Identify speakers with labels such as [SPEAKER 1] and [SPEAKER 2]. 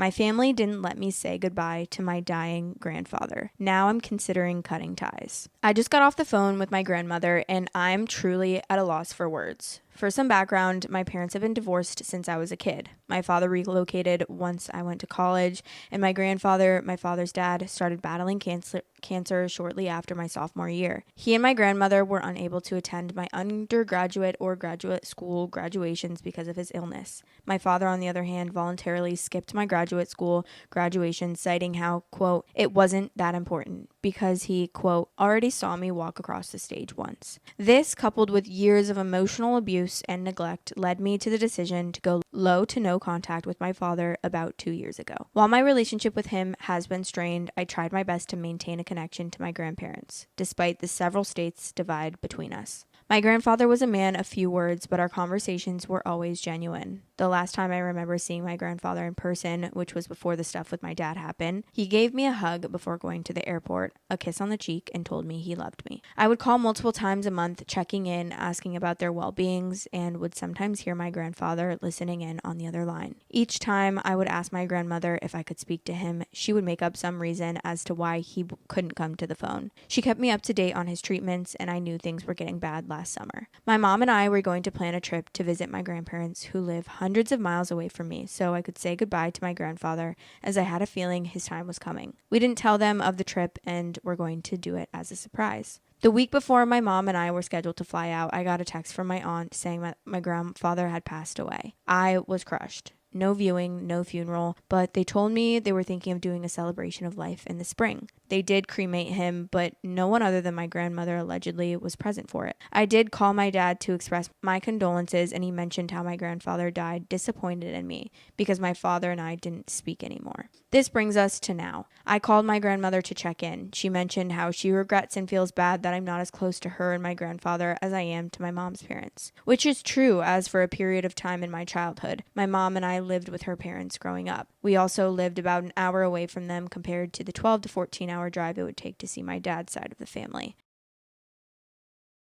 [SPEAKER 1] My family didn't let me say goodbye to my dying grandfather. Now I'm considering cutting ties. I just got off the phone with my grandmother and I'm truly at a loss for words. For some background, my parents have been divorced since I was a kid. My father relocated once I went to college, and my grandfather, my father's dad, started battling cancer shortly after my sophomore year. He and my grandmother were unable to attend my undergraduate or graduate school graduations because of his illness. My father, on the other hand, voluntarily skipped my graduate school graduation, citing how, quote, it wasn't that important because he, quote, already saw me walk across the stage once. This, coupled with years of emotional abuse and neglect, led me to the decision to go low to no contact with my father about 2 years ago. While my relationship with him has been strained, I tried my best to maintain a connection to my grandparents, despite the several states divide between us. My grandfather was a man of few words, but our conversations were always genuine. The last time I remember seeing my grandfather in person, which was before the stuff with my dad happened, he gave me a hug before going to the airport, a kiss on the cheek, and told me he loved me. I would call multiple times a month, checking in, asking about their well-beings, and would sometimes hear my grandfather listening in on the other line. Each time I would ask my grandmother if I could speak to him, she would make up some reason as to why he couldn't come to the phone. She kept me up to date on his treatments, and I knew things were getting bad last summer. My mom and I were going to plan a trip to visit my grandparents who live hundreds of miles away from me so I could say goodbye to my grandfather, as I had a feeling his time was coming. We didn't tell them of the trip and were going to do it as a surprise. The week before my mom and I were scheduled to fly out, I got a text from my aunt saying that my grandfather had passed away. I was crushed. No viewing, no funeral, but they told me they were thinking of doing a celebration of life in the spring. They did cremate him, but no one other than my grandmother allegedly was present for it. I did call my dad to express my condolences, and he mentioned how my grandfather died disappointed in me because my father and I didn't speak anymore. This brings us to now. I called my grandmother to check in. She mentioned how she regrets and feels bad that I'm not as close to her and my grandfather as I am to my mom's parents, which is true, as for a period of time in my childhood, my mom and I lived with her parents growing up. We also lived about an hour away from them compared to the 12 to 14 hour drive it would take to see my dad's side of the family.